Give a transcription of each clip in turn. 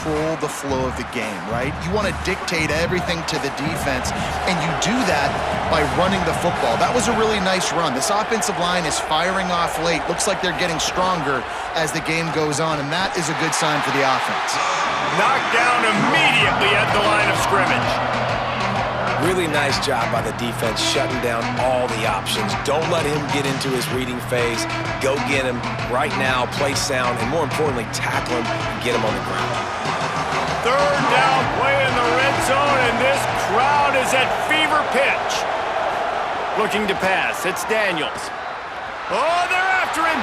control the flow of the game, right? You want to dictate everything to the defense, and you do that by running the football. That was a really nice run. This offensive line is firing off late. Looks like they're getting stronger as the game goes on, and that is a good sign for the offense. Knocked down immediately at the line of scrimmage. Really nice job by the defense shutting down all the options. Don't let him get into his reading phase. Go get him right now, play sound, and more importantly, tackle him and get him on the ground. Third down play in the red zone, and this crowd is at fever pitch. Looking to pass, it's Daniels. Oh, they're after him.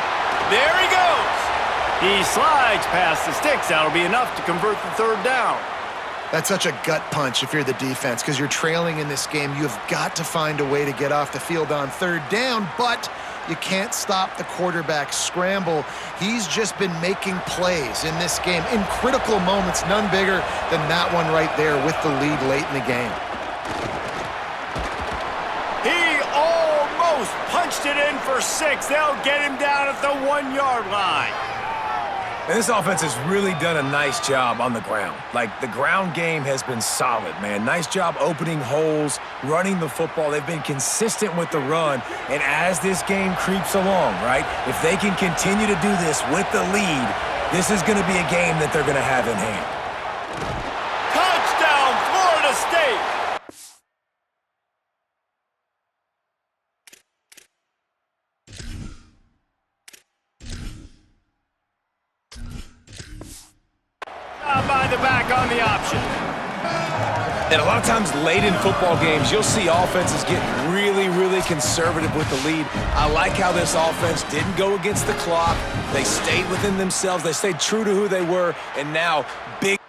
There he goes. He slides past the sticks. That'll be enough to convert the third down. That's such a gut punch if you're the defense because you're trailing in this game. You've got to find a way to get off the field on third down, but you can't stop the quarterback scramble. He's just been making plays in this game in critical moments, none bigger than that one right there with the lead late in the game. He almost punched it in for 6. They'll get him down at the 1-yard line. And this offense has really done a nice job on the ground. Like, the ground game has been solid, man. Nice job opening holes, running the football. They've been consistent with the run. And as this game creeps along, right, if they can continue to do this with the lead, this is going to be a game that they're going to have in hand. Touchdown, Florida State! By the back on the option. And a lot of times late in football games, you'll see offenses get really, really conservative with the lead. I like how this offense didn't go against the clock. They stayed within themselves. They stayed true to who they were. And now, big...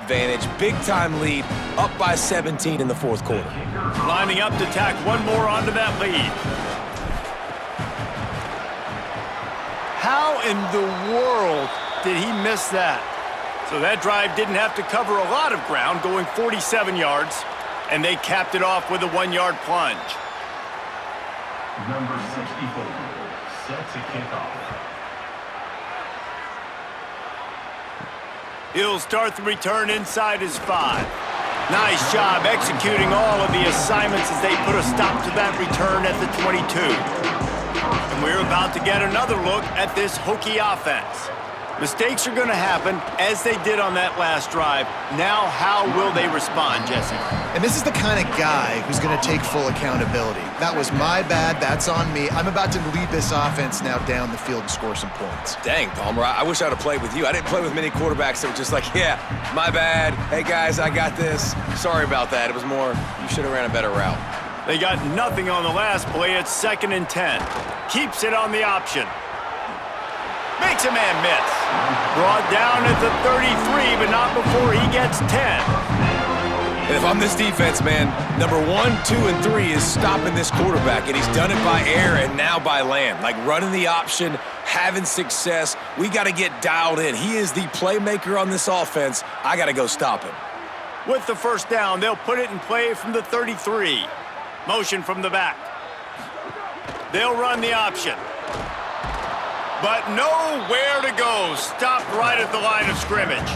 advantage. Big-time lead, up by 17 in the fourth quarter. Lining up to tack one more onto that lead. How in the world did he miss that? So that drive didn't have to cover a lot of ground, going 47 yards, and they capped it off with a 1-yard plunge. Number 64, set to kick off. He'll start the return inside his 5. Nice job executing all of the assignments as they put a stop to that return at the 22. And we're about to get another look at this Hokie offense. Mistakes are going to happen, as they did on that last drive. Now, how will they respond, Jesse? And this is the kind of guy who's going to take full accountability. That was my bad. That's on me. I'm about to lead this offense now down the field and score some points. Dang, Palmer, I wish I'd have played with you. I didn't play with many quarterbacks that were just like, yeah, my bad. Hey, guys, I got this. Sorry about that. It was more, you should have ran a better route. They got nothing on the last play. It's 2nd and 10. Keeps it on the option. Makes a man miss. Brought down at the 33, but not before he gets 10. And if I'm this defense, man, number 1, 2, and 3 is stopping this quarterback, and he's done it by air and now by land. Like running the option, having success. We got to get dialed in. He is the playmaker on this offense. I got to go stop him. With the first down, they'll put it in play from the 33. Motion from the back. They'll run the option. But nowhere to go. Stopped right at the line of scrimmage.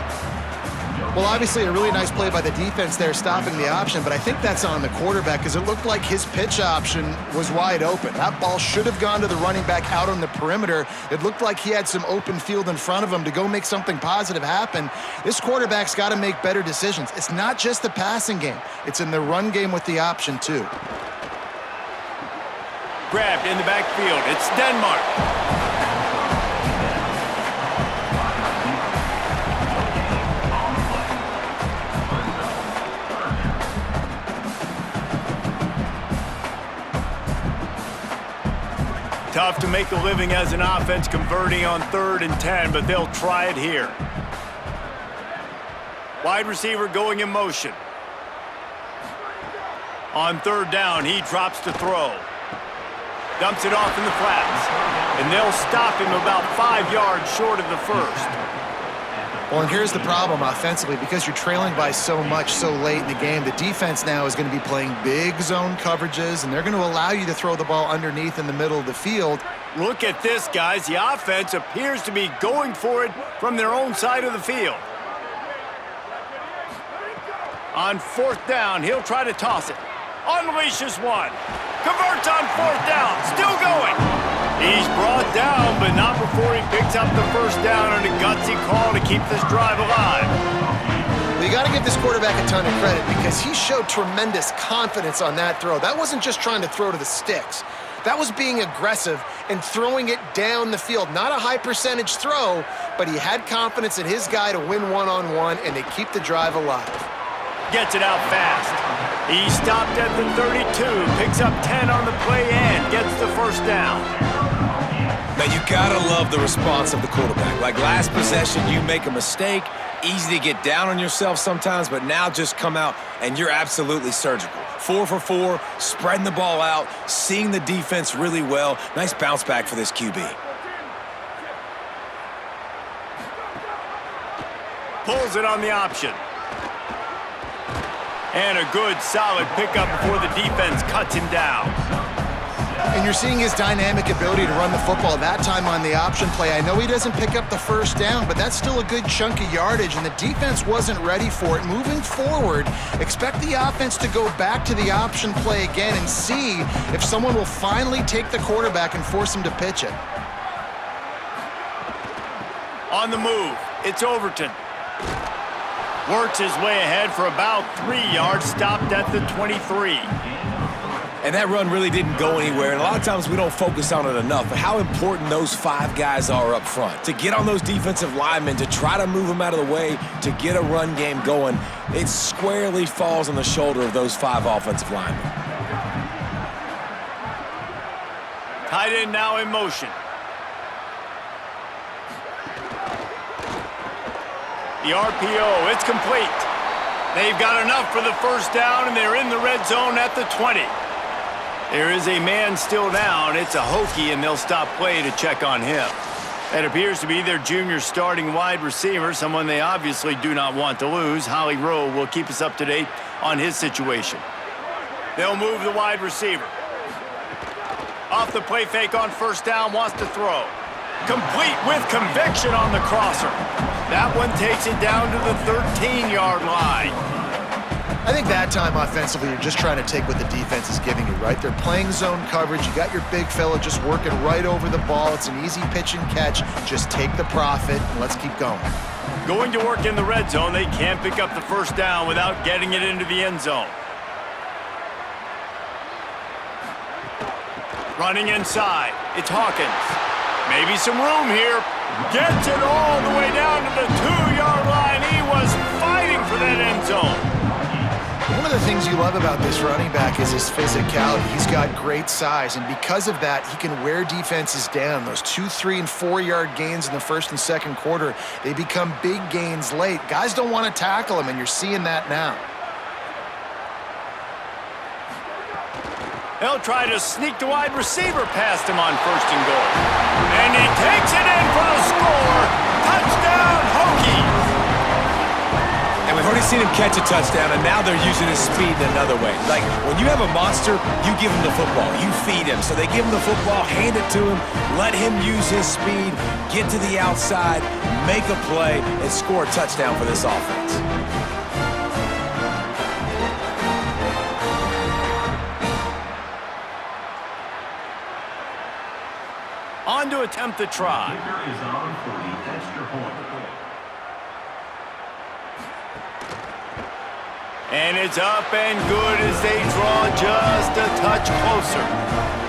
Well, obviously a really nice play by the defense there, stopping the option, but I think that's on the quarterback because it looked like his pitch option was wide open. That ball should have gone to the running back out on the perimeter. It looked like he had some open field in front of him to go make something positive happen. This quarterback's got to make better decisions. It's not just the passing game. It's in the run game with the option, too. Grabbed in the backfield. It's Denmark. Tough to make a living as an offense converting on 3rd and 10, but they'll try it here. Wide receiver going in motion. On 3rd down, he drops to throw. Dumps it off in the flats. And they'll stop him about 5 yards short of the first. Well, and here's the problem offensively. Because you're trailing by so much so late in the game, the defense now is going to be playing big zone coverages, and they're going to allow you to throw the ball underneath in the middle of the field. Look at this, guys. The offense appears to be going for it from their own side of the field. On 4th down, he'll try to toss it. Unleashes one. Converts on 4th down. Still going. He's brought down, but not before he picks up the first down on a gutsy call to keep this drive alive. Well, you got to give this quarterback a ton of credit because he showed tremendous confidence on that throw. That wasn't just trying to throw to the sticks. That was being aggressive and throwing it down the field. Not a high percentage throw, but he had confidence in his guy to win one-on-one and to keep the drive alive. Gets it out fast. He stopped at the 32, picks up 10 on the play and gets the first down. Now, you gotta love the response of the quarterback. Like last possession, you make a mistake, easy to get down on yourself sometimes, but now just come out and you're absolutely surgical. 4 for 4, spreading the ball out, seeing the defense really well. Nice bounce back for this QB. Pulls it on the option. And a good, solid pickup before the defense cuts him down. And you're seeing his dynamic ability to run the football that time on the option play. I know he doesn't pick up the first down, but that's still a good chunk of yardage, and the defense wasn't ready for it. Moving forward, expect the offense to go back to the option play again and see if someone will finally take the quarterback and force him to pitch it. On the move, it's Overton. Works his way ahead for about 3 yards, stopped at the 23. And that run really didn't go anywhere, and a lot of times we don't focus on it enough, but how important those 5 guys are up front. To get on those defensive linemen, to try to move them out of the way, to get a run game going, it squarely falls on the shoulder of those 5 offensive linemen. Tight end now in motion. The RPO, it's complete. They've got enough for the first down, and they're in the red zone at the 20. There is a man still down. It's a Hokie, and they'll stop play to check on him. That appears to be their junior starting wide receiver, someone they obviously do not want to lose. Holly Rowe will keep us up to date on his situation. They'll move the wide receiver. Off the play fake on first down, wants to throw. Complete with conviction on the crosser. That one takes it down to the 13-yard line. I think that time offensively, you're just trying to take what the defense is giving you, right? They're playing zone coverage. You got your big fella just working right over the ball. It's an easy pitch and catch. Just take the profit and let's keep going. Going to work in the red zone, they can't pick up the first down without getting it into the end zone. Running inside, it's Hawkins. Maybe some room here. Gets it all the way down to the 2-yard line. He was fighting for that end zone. One of the things you love about this running back is his physicality. He's got great size, and because of that, he can wear defenses down. Those 2-, 3-, and 4-yard gains in the first and second quarter, they become big gains late. Guys don't want to tackle him, and you're seeing that now. They'll try to sneak the wide receiver past him on first and goal. And he takes it in for the score. Touchdown, Hokies! And we've already seen him catch a touchdown, and now they're using his speed in another way. Like, when you have a monster, you give him the football. You feed him. So they give him the football, hand it to him, let him use his speed, get to the outside, make a play, and score a touchdown for this offense. On to attempt the try. Kicker is on for the extra point. And it's up and good as they draw just a touch closer.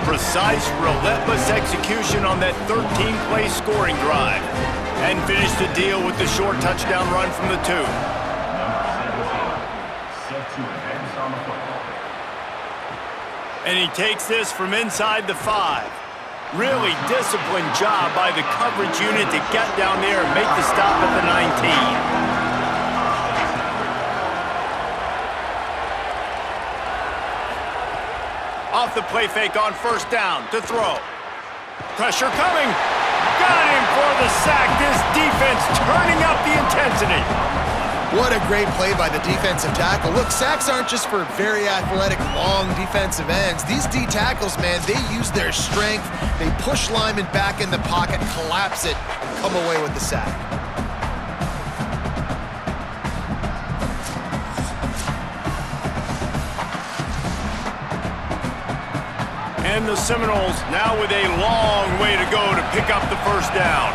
Precise, relentless execution on that 13-play scoring drive. And finish the deal with the short touchdown run from the 2. Number 17, set to advance on the football. And he takes this from inside the 5. Really disciplined job by the coverage unit to get down there and make the stop at the 19. Off the play fake on first down to throw. Pressure coming. Got him for the sack. This defense turning up the intensity. What a great play by the defensive tackle. Look, sacks aren't just for very athletic, long defensive ends. These D tackles, man, they use their strength. They push linemen back in the pocket, collapse it, and come away with the sack. And the Seminoles now with a long way to go to pick up the first down.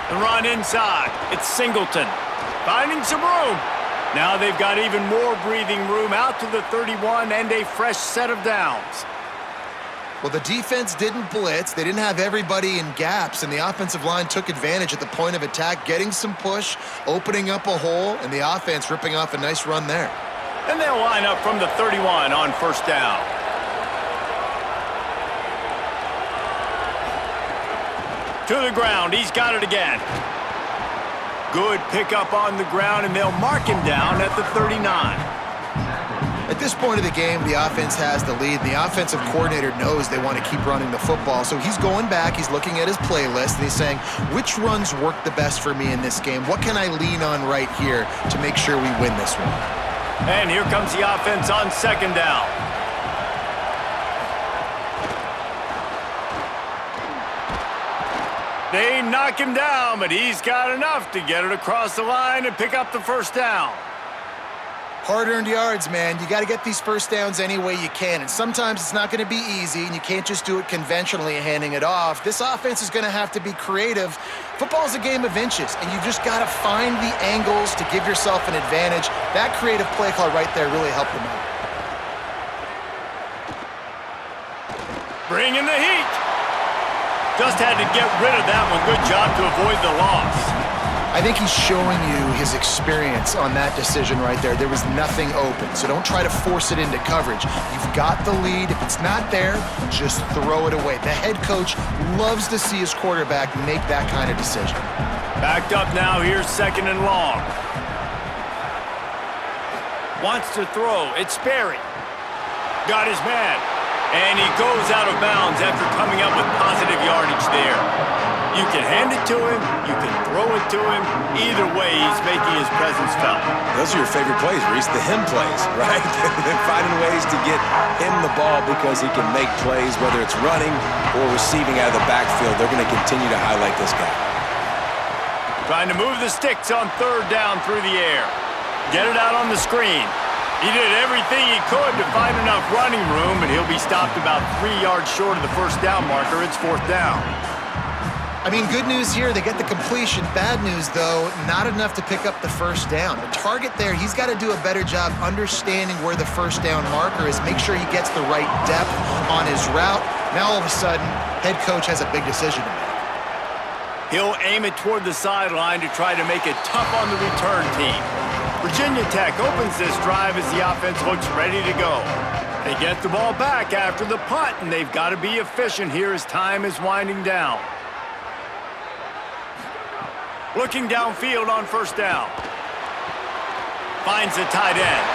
The run inside. It's Singleton. Finding some room. Now they've got even more breathing room out to the 31 and a fresh set of downs. Well, the defense didn't blitz. They didn't have everybody in gaps, and the offensive line took advantage at the point of attack, getting some push, opening up a hole, and the offense ripping off a nice run there. And they'll line up from the 31 on first down. To the ground, he's got it again. Good pickup on the ground, and they'll mark him down at the 39. At this point of the game, the offense has the lead, and the offensive coordinator knows they want to keep running the football. So he's going back, he's looking at his playlist, and he's saying, which runs work the best for me in this game? What can I lean on right here to make sure we win this one? And here comes the offense on second down. They knock him down, but he's got enough to get it across the line and pick up the first down. Hard-earned yards, man. You got to get these first downs any way you can, and sometimes it's not going to be easy, and you can't just do it conventionally handing it off. This offense is going to have to be creative. Football's a game of inches, and you've just got to find the angles to give yourself an advantage. That creative play call right there really helped them out. Bringing the heat. Just had to get rid of that one. Good job to avoid the loss. I I think he's showing you his experience on that decision right there. There was nothing open, so don't try to force it into coverage. You've got the lead. If it's not there, just throw it away. The head coach loves to see his quarterback make that kind of decision. Backed up now, here's 2nd and long. Wants to throw, it's Sperry. Got his man, and he goes out of bounds after coming up with positive yardage there. You can hand it to him, you can throw it to him. Either way, he's making his presence felt. Those are your favorite plays, Reese, the him plays, right? They're finding ways to get him the ball because he can make plays, whether it's running or receiving out of the backfield. They're going to continue to highlight this guy. Trying to move the sticks on 3rd down through the air. Get it out on the screen. He did everything he could to find enough running room, but he'll be stopped about 3 yards short of the 1st down marker. It's 4th down. I mean, good news here, they get the completion. Bad news, though, not enough to pick up the 1st down. The target there, he's got to do a better job understanding where the 1st down marker is, make sure he gets the right depth on his route. Now, all of a sudden, head coach has a big decision to make. He'll aim it toward the sideline to try to make it tough on the return team. Virginia Tech opens this drive as the offense looks ready to go. They get the ball back after the punt, and they've got to be efficient here as time is winding down. Looking downfield on 1st down. Finds the tight end.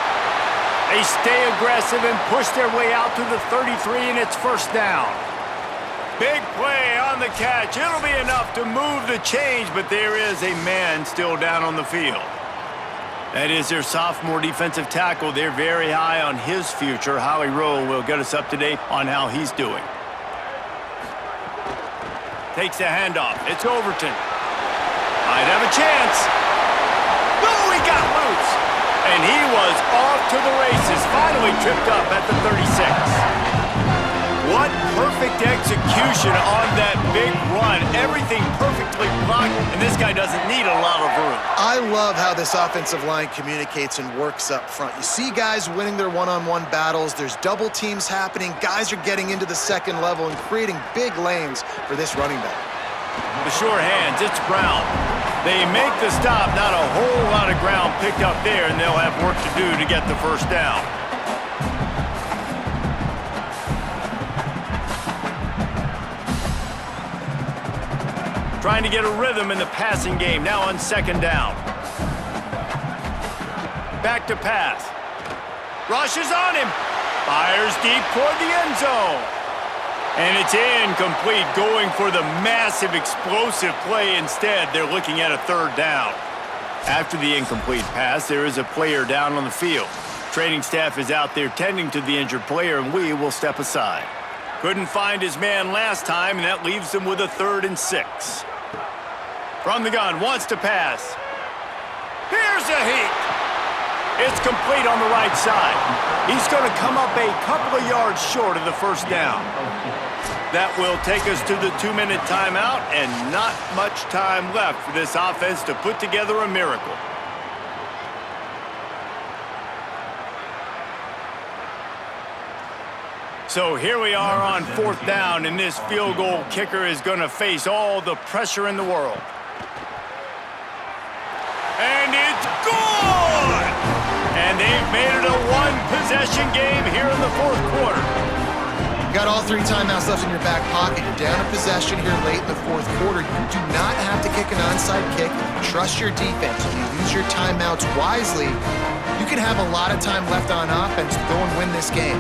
They stay aggressive and push their way out to the 33, and it's 1st down. Big play on the catch. It'll be enough to move the change, but there is a man still down on the field. That is their sophomore defensive tackle. They're very high on his future. Howie Rowe will get us up to date on how he's doing. Takes the handoff. It's Overton. Might have a chance. Oh, he got loose. And he was off to the races. Finally tripped up at the 36. What perfect execution on that big run. Everything perfectly blocked, and this guy doesn't need a lot of room. I love how this offensive line communicates and works up front. You see guys winning their one-on-one battles. There's double teams happening. Guys are getting into the 2nd level and creating big lanes for this running back. The sure hands, it's Brown. They make the stop, not a whole lot of ground picked up there, and they'll have work to do to get the 1st down. Trying to get a rhythm in the passing game, now on 2nd down. Back to pass. Rushes on him. Fires deep toward the end zone. And it's incomplete, going for the massive explosive play instead. They're looking at a 3rd down. After the incomplete pass, there is a player down on the field. Training staff is out there tending to the injured player, and we will step aside. Couldn't find his man last time, and that leaves them with a 3rd and 6. From the gun, wants to pass. Here's a heat. It's complete on the right side. He's going to come up a couple of yards short of the 1st down. That will take us to the 2-minute timeout, and not much time left for this offense to put together a miracle. So here we are on 4th down, and this field goal kicker is going to face all the pressure in the world. And it's good! And they've made it a 1-possession game here in the 4th quarter. You got all 3 timeouts left in your back pocket. You're down a possession here late in the 4th quarter. You do not have to kick an onside kick. Trust your defense. If you use your timeouts wisely, you can have a lot of time left on offense to go and win this game.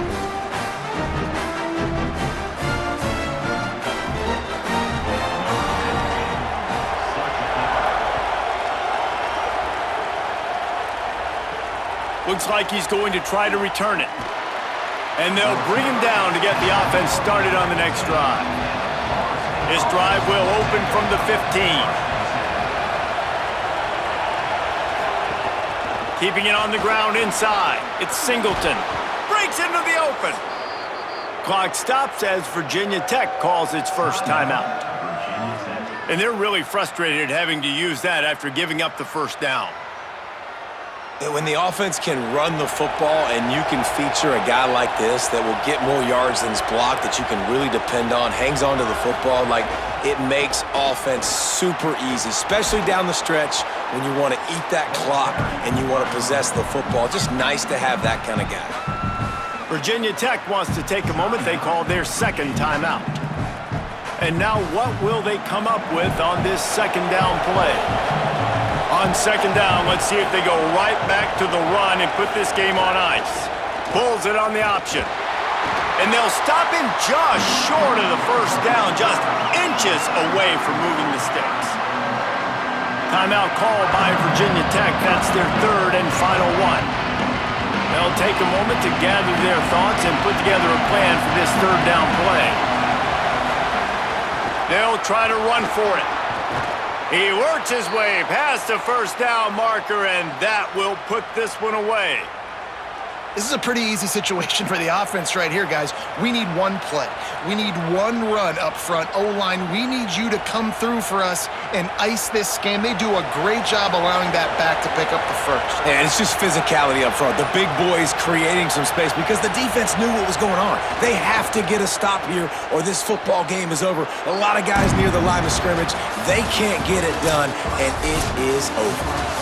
Looks like he's going to try to return it. And they'll bring him down to get the offense started on the next drive. This drive will open from the 15. Keeping it on the ground inside. It's Singleton. Breaks into the open. Clock stops as Virginia Tech calls its 1st timeout. And they're really frustrated having to use that after giving up the 1st down. When the offense can run the football and you can feature a guy like this that will get more yards than his block, that you can really depend on, hangs on to the football, like it makes offense super easy, especially down the stretch when you want to eat that clock and you want to possess the football. Just nice to have that kind of guy. Virginia Tech wants to take a moment. They call their second timeout. And now what will they come up with on this second down play? On second down, let's see if they go right back to the run and put this game on ice. Pulls it on the option. And they'll stop him just short of the first down, just inches away from moving the sticks. Timeout called by Virginia Tech. That's their third and final one. They'll take a moment to gather their thoughts and put together a plan for this third down play. They'll try to run for it. He works his way past the first down marker, and that will put this one away. This is a pretty easy situation for the offense right here, guys. We need one play. We need one run up front. O-line, we need you to come through for us and ice this game. They do a great job allowing that back to pick up the first. And it's just physicality up front. The big boys creating some space because the defense knew what was going on. They have to get a stop here or this football game is over. A lot of guys near the line of scrimmage, they can't get it done, and it is over.